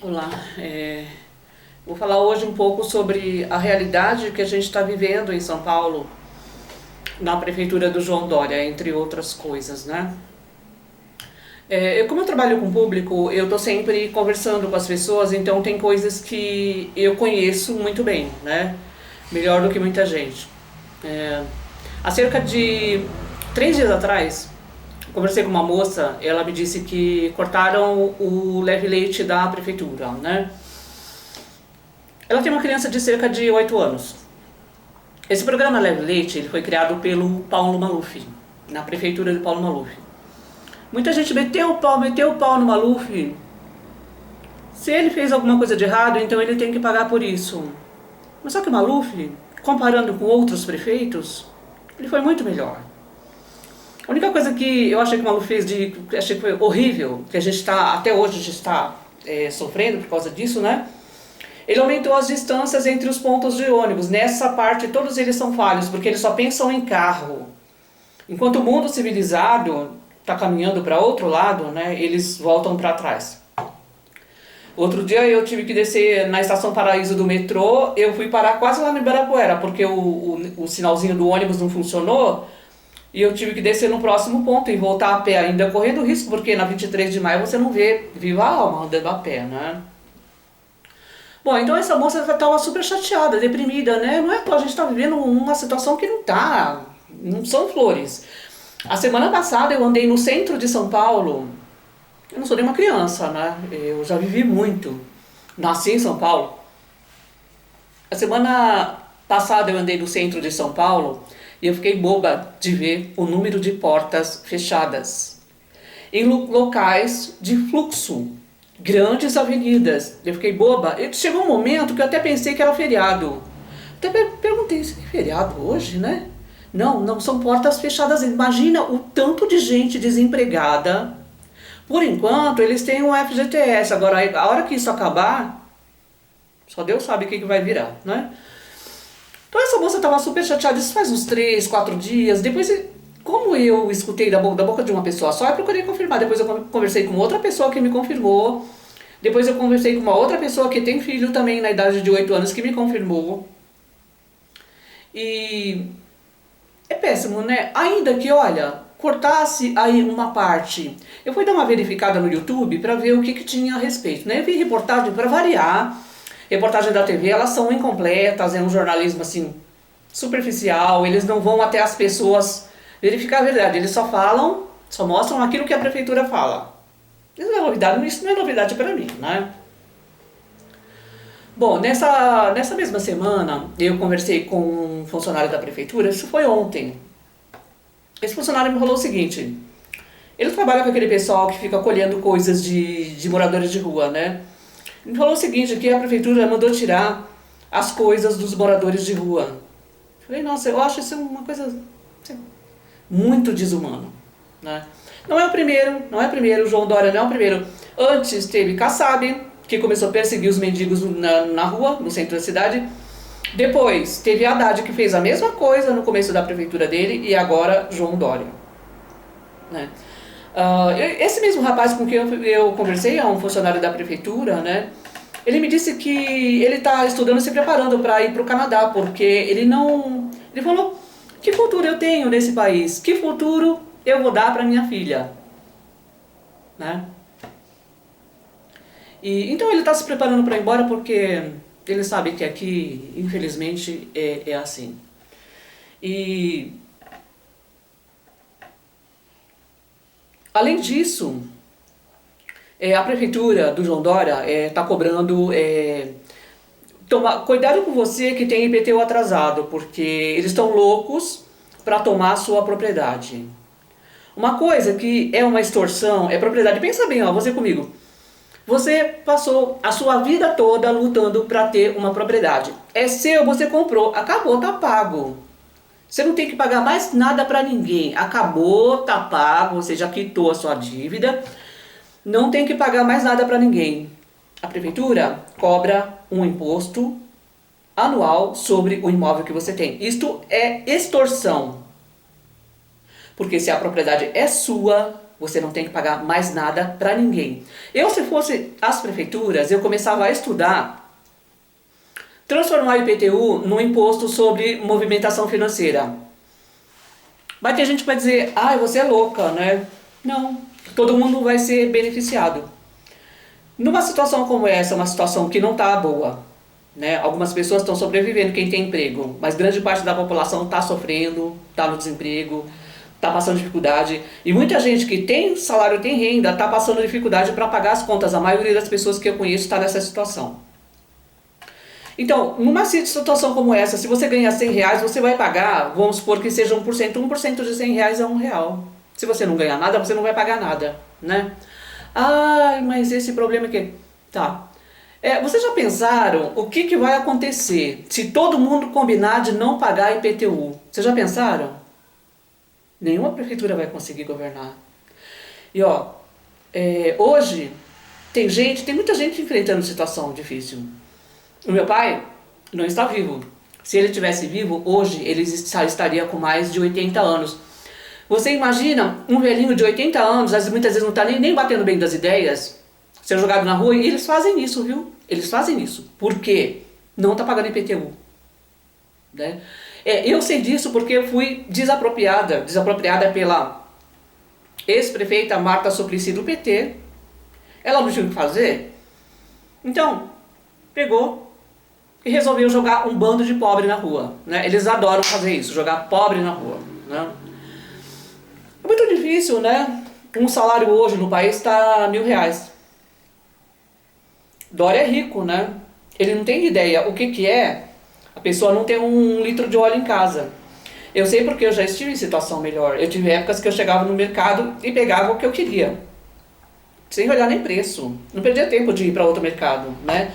Olá, vou falar hoje um pouco sobre a realidade que a gente está vivendo em São Paulo, na prefeitura do João Dória, entre outras coisas, né? Como eu trabalho com público, eu estou sempre conversando com as pessoas, então tem coisas que eu conheço muito bem, né? Melhor do que muita gente. Há cerca de 3 dias atrás, conversei com uma moça, ela me disse que cortaram o leve leite da prefeitura, né? Ela tem uma criança de cerca de 8 anos. Esse programa Leve Leite ele foi criado pelo Paulo Maluf, na prefeitura do Paulo Maluf. Muita gente meteu o pau no Maluf. Se ele fez alguma coisa de errado, então ele tem que pagar por isso. Mas só que o Maluf, comparando com outros prefeitos, ele foi muito melhor. A única coisa que eu achei que o Maluf fez achei que foi horrível, que a gente está, até hoje a gente está sofrendo por causa disso, né? Ele aumentou as distâncias entre os pontos de ônibus. Nessa parte, todos eles são falhos, porque eles só pensam em carro. Enquanto o mundo civilizado está caminhando para outro lado, né, eles voltam para trás. Outro dia eu tive que descer na Estação Paraíso do metrô, eu fui parar quase lá no Ibirapuera, porque o sinalzinho do ônibus não funcionou, e eu tive que descer no próximo ponto e voltar a pé, ainda correndo risco, porque na 23 de maio você não vê viva a alma andando a pé, né? Bom, então essa moça estava super chateada, deprimida, né? Não é que a gente está vivendo uma situação que não são flores. A semana passada eu andei no centro de São Paulo, eu não sou nem uma criança, né? Eu já vivi muito, nasci em São Paulo. A semana passada eu andei no centro de São Paulo e eu fiquei boba de ver o número de portas fechadas em locais de fluxo. Grandes avenidas. Eu fiquei boba. Chegou um momento que eu até pensei que era feriado. Até perguntei, se é feriado hoje, né? Não, são portas fechadas. Imagina o tanto de gente desempregada. Por enquanto, eles têm um FGTS. Agora, a hora que isso acabar, só Deus sabe o que vai virar, né? Então essa moça estava super chateada. Isso faz uns 3, 4 dias. Depois, como eu escutei da boca de uma pessoa só, eu procurei confirmar. Depois eu conversei com outra pessoa que me confirmou. Depois eu conversei com uma outra pessoa que tem filho também na idade de 8 anos que me confirmou. E é péssimo, né? Ainda que, olha, cortasse aí uma parte. Eu fui dar uma verificada no YouTube para ver o que tinha a respeito, né? Eu vi reportagem para variar. Reportagem da TV, elas são incompletas, é um jornalismo assim superficial, eles não vão até as pessoas verificar a verdade, eles só falam, só mostram aquilo que a prefeitura fala. Isso não é novidade para mim, né? Bom, nessa mesma semana eu conversei com um funcionário da prefeitura, isso foi ontem. Esse funcionário me falou o seguinte: ele trabalha com aquele pessoal que fica colhendo coisas de moradores de rua, né? Ele falou o seguinte, que a prefeitura mandou tirar as coisas dos moradores de rua. Falei, nossa, eu acho isso uma coisa assim, muito desumana, né? Não é o primeiro, o João Dória não é o primeiro. Antes teve Kassab, que começou a perseguir os mendigos na rua, no centro da cidade. Depois teve Haddad, que fez a mesma coisa no começo da prefeitura dele, e agora João Dória, né? Esse mesmo rapaz com quem eu conversei, é um funcionário da prefeitura, né? Ele me disse que ele está estudando, se preparando para ir para o Canadá, porque ele não... Ele falou, que futuro eu tenho nesse país? Que futuro eu vou dar para minha filha? Né? Então ele está se preparando para ir embora porque ele sabe que aqui, infelizmente, é assim. E... além disso, a prefeitura do João Dória está cobrando... cuidado com você que tem IPTU atrasado, porque eles estão loucos para tomar a sua propriedade. Uma coisa que é uma extorsão é propriedade. Pensa bem, ó, você comigo. Você passou a sua vida toda lutando para ter uma propriedade. É seu, você comprou, acabou, tá pago. Você não tem que pagar mais nada para ninguém. Acabou, tá pago, você já quitou a sua dívida. Não tem que pagar mais nada para ninguém. A prefeitura cobra um imposto anual sobre o imóvel que você tem. Isto é extorsão. Porque se a propriedade é sua, Você não tem que pagar mais nada para ninguém. Eu, se fosse as prefeituras, eu começava a estudar, transformar o IPTU num imposto sobre movimentação financeira. Vai ter gente que vai dizer, você é louca, né? Não, todo mundo vai ser beneficiado. Numa situação como essa, uma situação que não está boa, né? Algumas pessoas estão sobrevivendo, quem tem emprego, mas grande parte da população está sofrendo, está no desemprego, está passando dificuldade. E muita gente que tem salário, tem renda, está passando dificuldade para pagar as contas. A maioria das pessoas que eu conheço está nessa situação. Então, numa situação como essa, se você ganhar R$100, você vai pagar, vamos supor que seja 1% de R$100 é R$1. Se você não ganhar nada, você não vai pagar nada, né? Mas esse problema aqui... Tá. Vocês já pensaram o que vai acontecer se todo mundo combinar de não pagar IPTU? Vocês já pensaram? Nenhuma prefeitura vai conseguir governar. E hoje tem muita gente enfrentando situação difícil. O meu pai não está vivo. Se ele estivesse vivo, hoje ele estaria com mais de 80 anos. Você imagina um velhinho de 80 anos, muitas vezes não está nem batendo bem das ideias, ser jogado na rua, e eles fazem isso, viu? Eles fazem isso. Por quê? Não está pagando IPTU. Né? Eu sei disso porque eu fui desapropriada pela ex-prefeita Marta Suplicy do PT. Ela não tinha o que fazer. Então, pegou e resolveu jogar um bando de pobre na rua. Né? Eles adoram fazer isso, jogar pobre na rua. Né? É muito difícil, né? Um salário hoje no país está R$1.000. Dória é rico, né? Ele não tem ideia o que é a pessoa não ter 1 litro de óleo em casa. Eu sei porque eu já estive em situação melhor. Eu tive épocas que eu chegava no mercado e pegava o que eu queria, sem olhar nem preço. Não perdia tempo de ir para outro mercado, né?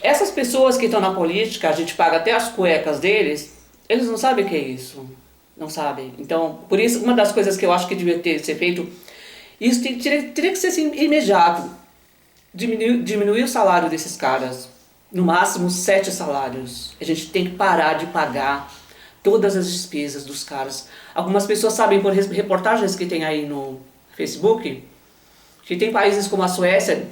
Essas pessoas que estão na política, a gente paga até as cuecas deles, eles não sabem o que é isso. Não sabem. Então, por isso, uma das coisas que eu acho que devia ser feito, isso teria que ser assim, imediato. Diminuir o salário desses caras. No máximo 7 salários. A gente tem que parar de pagar todas as despesas dos caras. Algumas pessoas sabem por reportagens que tem aí no Facebook, que tem países como a Suécia,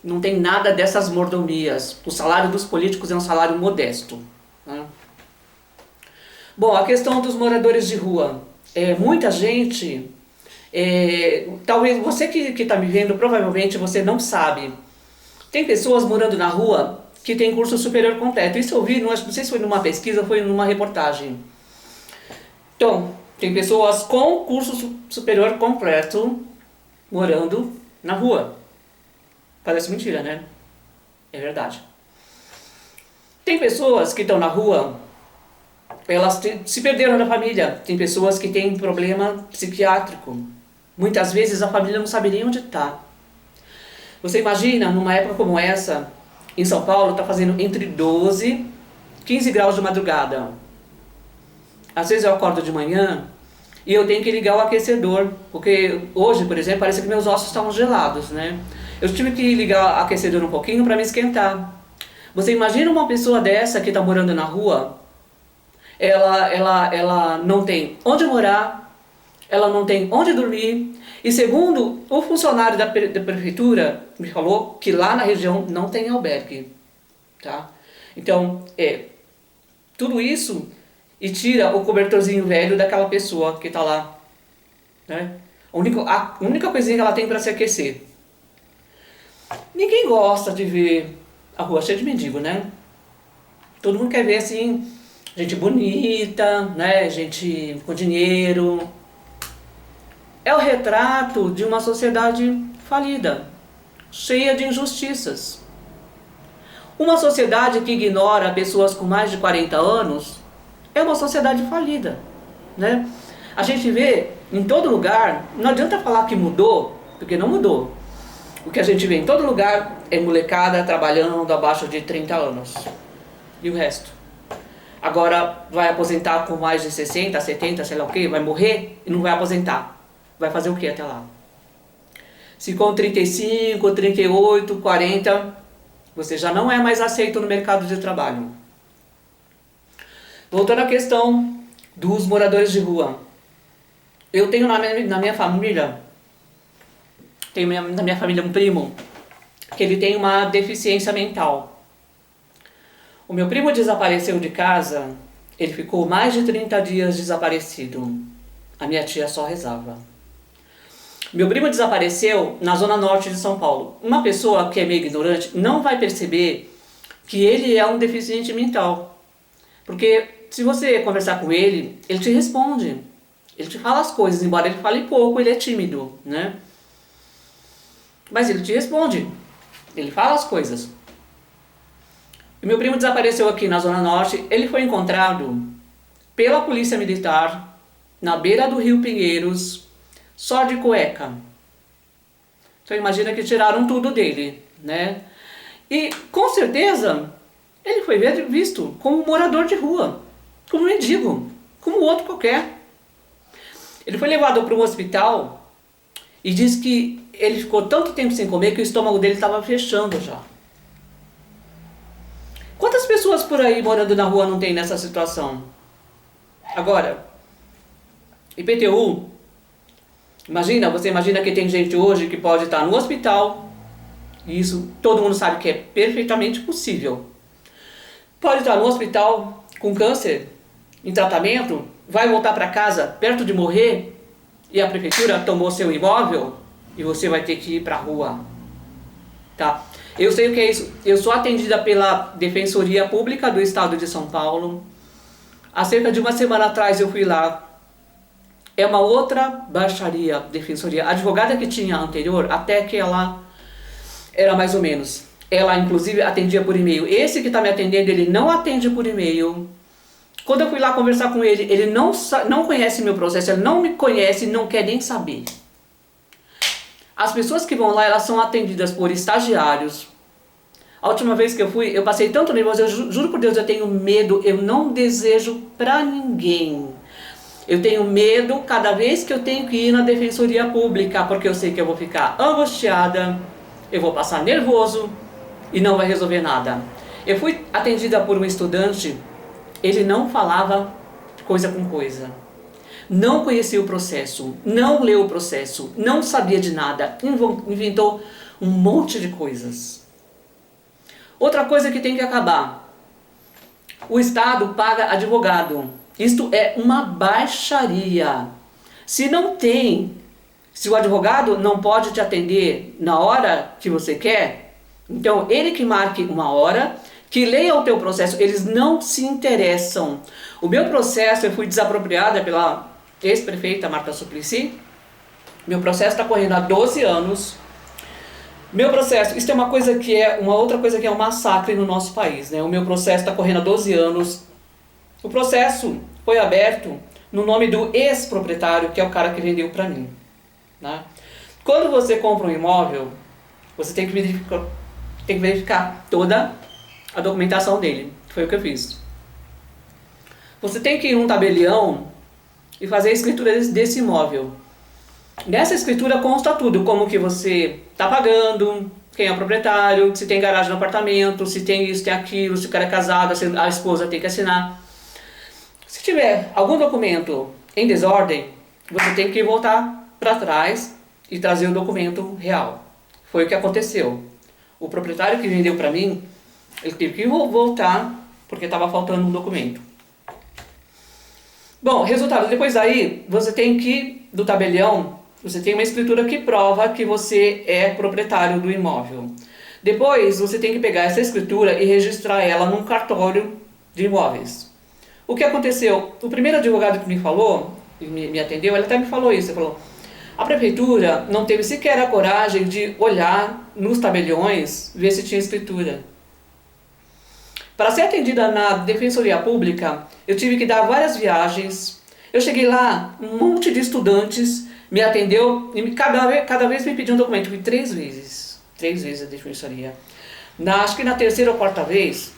não tem nada dessas mordomias. O salário dos políticos é um salário modesto. Né? Bom, a questão dos moradores de rua. Muita gente, talvez você que está me vendo, provavelmente você não sabe. Tem pessoas morando na rua que tem curso superior completo. Isso eu vi, não sei se foi numa pesquisa ou foi numa reportagem. Então, tem pessoas com curso superior completo morando na rua. Parece mentira, né? É verdade. Tem pessoas que estão na rua, elas se perderam da família. Tem pessoas que têm problema psiquiátrico. Muitas vezes a família não sabe nem onde está. Você imagina, numa época como essa, em São Paulo, está fazendo entre 12 e 15 graus de madrugada. Às vezes eu acordo de manhã e eu tenho que ligar o aquecedor, porque hoje, por exemplo, parece que meus ossos estavam gelados, né? Eu tive que ligar o aquecedor um pouquinho para me esquentar. Você imagina uma pessoa dessa que está morando na rua, ela não tem onde morar, ela não tem onde dormir, e segundo o funcionário da prefeitura me falou que lá na região não tem albergue, tá? Então, tudo isso e tira o cobertorzinho velho daquela pessoa que está lá, né? A única coisinha que ela tem para se aquecer. Ninguém gosta de ver a rua cheia de mendigo, né? Todo mundo quer ver assim, gente bonita, né? Gente com dinheiro. É o retrato de uma sociedade falida, cheia de injustiças. Uma sociedade que ignora pessoas com mais de 40 anos é uma sociedade falida, né? A gente vê em todo lugar, não adianta falar que mudou, porque não mudou. O que a gente vê em todo lugar é molecada trabalhando abaixo de 30 anos. E o resto? Agora vai aposentar com mais de 60, 70, sei lá o quê, vai morrer e não vai aposentar. Vai fazer o que até lá? Se com 35, 38, 40, você já não é mais aceito no mercado de trabalho. Voltando à questão dos moradores de rua. Eu tenho na minha família Tem na minha família um primo que ele tem uma deficiência mental. O meu primo desapareceu de casa, ele ficou mais de 30 dias desaparecido. A minha tia só rezava. Meu primo desapareceu na zona norte de São Paulo. Uma pessoa que é meio ignorante não vai perceber que ele é um deficiente mental. Porque se você conversar com ele, ele te responde. Ele te fala as coisas, embora ele fale pouco, ele é tímido, né? Mas ele te responde. Ele fala as coisas. E meu primo desapareceu aqui na Zona Norte. Ele foi encontrado pela polícia militar na beira do Rio Pinheiros, só de cueca. Então imagina que tiraram tudo dele, né? E com certeza ele foi visto como um morador de rua, como um mendigo, como outro qualquer. Ele foi levado para um hospital e diz que ele ficou tanto tempo sem comer que o estômago dele estava fechando já. Quantas pessoas por aí morando na rua não tem nessa situação? Agora, IPTU, você imagina que tem gente hoje que pode estar no hospital, e isso todo mundo sabe que é perfeitamente possível. Pode estar no hospital com câncer, em tratamento, vai voltar para casa perto de morrer, e a prefeitura tomou seu imóvel, e você vai ter que ir para a rua. Tá? Eu sei o que é isso. Eu sou atendida pela Defensoria Pública do Estado de São Paulo. Há cerca de uma semana atrás eu fui lá. É uma outra baixaria, defensoria. A advogada que tinha anterior, até que ela era mais ou menos. Ela, inclusive, atendia por e-mail. Esse que está me atendendo, ele não atende por e-mail. Quando eu fui lá conversar com ele, ele não conhece meu processo, ele não me conhece, não quer nem saber. As pessoas que vão lá, elas são atendidas por estagiários. A última vez que eu fui, eu passei tanto nervoso, eu juro por Deus, eu tenho medo, eu não desejo pra ninguém. Eu tenho medo cada vez que eu tenho que ir na Defensoria Pública, porque eu sei que eu vou ficar angustiada, eu vou passar nervoso e não vai resolver nada. Eu fui atendida por um estudante, ele não falava coisa com coisa. Não conhecia o processo, não leu o processo, não sabia de nada, inventou um monte de coisas. Outra coisa que tem que acabar. O Estado paga advogado. Isto é uma baixaria. Se o advogado não pode te atender na hora que você quer, então ele que marque uma hora, que leia o teu processo, eles não se interessam. O meu processo, eu fui desapropriada pela ex-prefeita Marta Suplicy. Meu processo está correndo há 12 anos. Meu processo, isso é uma outra coisa que é um massacre no nosso país, né? O meu processo está correndo há 12 anos. O processo foi aberto no nome do ex-proprietário, que é o cara que vendeu para mim, né? Quando você compra um imóvel, você tem que verificar toda a documentação dele. Foi o que eu fiz. Você tem que ir num tabelião e fazer a escritura desse imóvel. Nessa escritura consta tudo, como que você está pagando, quem é o proprietário, se tem garagem no apartamento, se tem isso, tem aquilo, se o cara é casado, a esposa tem que assinar. Se tiver algum documento em desordem, você tem que voltar para trás e trazer o documento real. Foi o que aconteceu. O proprietário que vendeu para mim, ele teve que voltar porque estava faltando um documento. Bom, resultado, depois daí, você tem que, do tabelião, você tem uma escritura que prova que você é proprietário do imóvel. Depois, você tem que pegar essa escritura e registrar ela num cartório de imóveis. O que aconteceu? O primeiro advogado que me falou, me atendeu, ele até me falou isso, ele falou, a prefeitura não teve sequer a coragem de olhar nos tabeliões, ver se tinha escritura. Para ser atendida na Defensoria Pública, eu tive que dar várias viagens. Eu cheguei lá, um monte de estudantes me atendeu e cada vez me pediu um documento. Eu fui 3 vezes a Defensoria. Acho que na terceira ou quarta vez,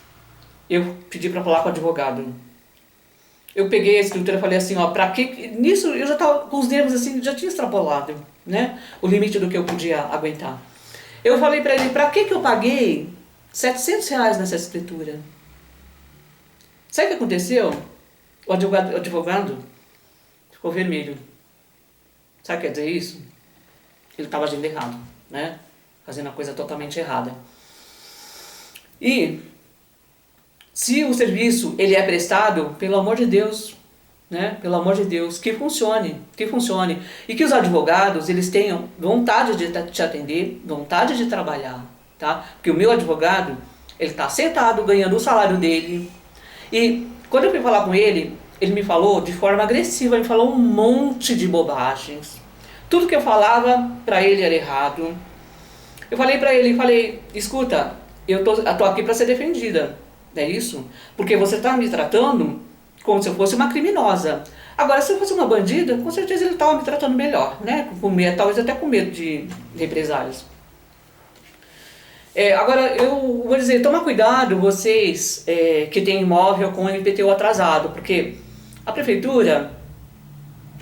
eu pedi para falar com o advogado. Eu peguei a escritura e falei assim, ó, pra que... Nisso eu já estava com os nervos assim, já tinha extrapolado, né? O limite do que eu podia aguentar. Eu falei para ele, pra que eu paguei R$700 nessa escritura? Sabe o que aconteceu? O advogado ficou vermelho. Sabe o que quer dizer isso? ele estava agindo errado, né? Fazendo a coisa totalmente errada. E se o serviço ele é prestado, pelo amor de Deus, né? Pelo amor de Deus, que funcione. E que os advogados, eles tenham vontade de te atender, vontade de trabalhar, tá? Porque o meu advogado, ele está sentado, ganhando o salário dele. E quando eu fui falar com ele me falou de forma agressiva, ele falou um monte de bobagens. Tudo que eu falava para ele era errado. Eu falei para ele, escuta, eu tô aqui para ser defendida, é isso? Porque você está me tratando como se eu fosse uma criminosa. Agora, se eu fosse uma bandida, com certeza ele estava me tratando melhor, né? Com medo, talvez até com medo de represálias. Agora, eu vou dizer, toma cuidado vocês que têm imóvel com IPTU atrasado, porque a prefeitura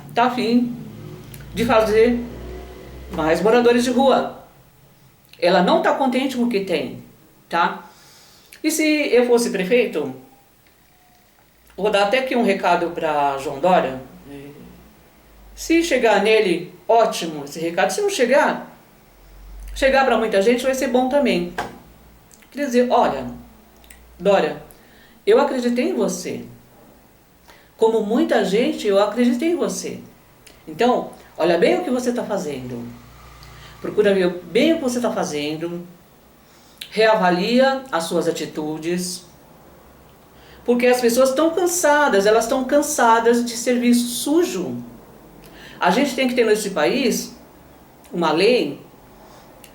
está a fim de fazer mais moradores de rua. Ela não está contente com o que tem, tá? E se eu fosse prefeito, vou dar até aqui um recado para João Dória. Se chegar nele, ótimo esse recado. Se não chegar para muita gente vai ser bom também. Quer dizer, olha, Dória, eu acreditei em você. Como muita gente, eu acreditei em você. Então, olha bem o que você está fazendo. Procura ver bem o que você está fazendo. Reavalia as suas atitudes. Porque as pessoas estão cansadas, elas estão cansadas de serviço sujo. A gente tem que ter nesse país uma lei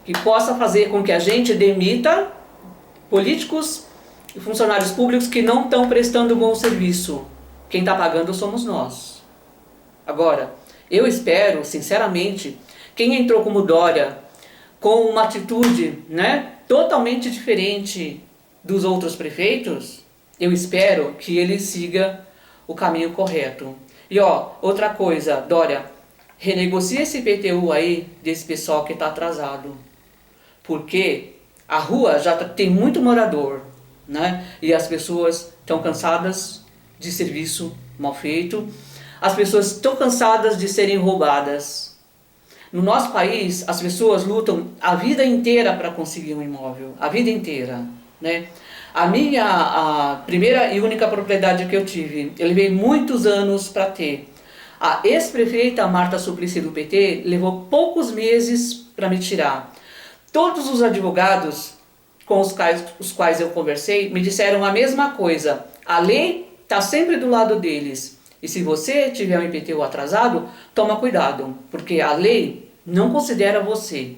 que possa fazer com que a gente demita políticos e funcionários públicos que não estão prestando bom serviço. Quem está pagando somos nós. Agora, eu espero, sinceramente, quem entrou como Dória com uma atitude, né, totalmente diferente dos outros prefeitos, eu espero que ele siga o caminho correto. E ó, outra coisa, Dória, renegocia esse IPTU aí desse pessoal que está atrasado. Porque a rua já tem muito morador, né? E as pessoas estão cansadas de serviço mal feito. As pessoas estão cansadas de serem roubadas. No nosso país, as pessoas lutam a vida inteira para conseguir um imóvel. A vida inteira, né? A primeira e única propriedade que eu tive, eu levei muitos anos para ter. A ex-prefeita Marta Suplicy do PT levou poucos meses para me tirar. Todos os advogados com os quais eu conversei me disseram a mesma coisa. A lei está sempre do lado deles. E se você tiver um IPTU atrasado, toma cuidado, porque a lei não considera você.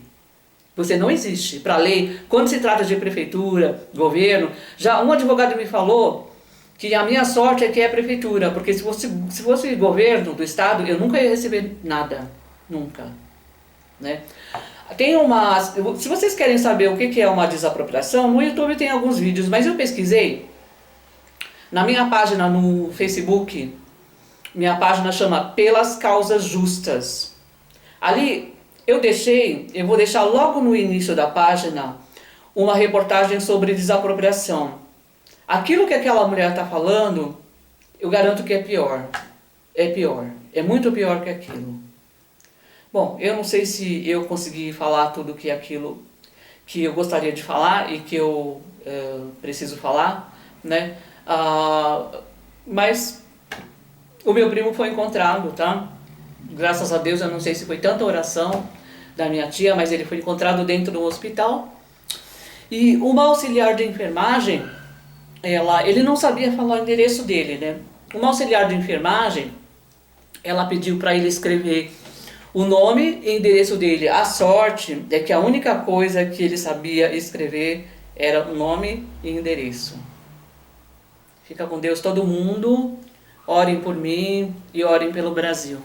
Você não existe para a lei. Quando se trata de prefeitura, governo, já um advogado me falou que a minha sorte é que é a prefeitura, porque se fosse governo do estado, eu nunca ia receber nada. Nunca. Né? Se vocês querem saber o que é uma desapropriação, no YouTube tem alguns vídeos, mas eu pesquisei. Na minha página no Facebook, minha página chama Pelas Causas Justas. Ali eu vou deixar logo no início da página uma reportagem sobre desapropriação. Aquilo que aquela mulher está falando, eu garanto que é pior. É pior. É muito pior que aquilo. Bom, eu não sei se eu consegui falar tudo aquilo que eu gostaria de falar e que eu preciso falar, né? Mas o meu primo foi encontrado, tá? Graças a Deus, eu não sei se foi tanta oração da minha tia, mas ele foi encontrado dentro do hospital. E uma auxiliar de enfermagem, ele não sabia falar o endereço dele, né? Uma auxiliar de enfermagem, ela pediu para ele escrever o nome e endereço dele. A sorte é que a única coisa que ele sabia escrever era o nome e endereço. Fica com Deus todo mundo, orem por mim e orem pelo Brasil.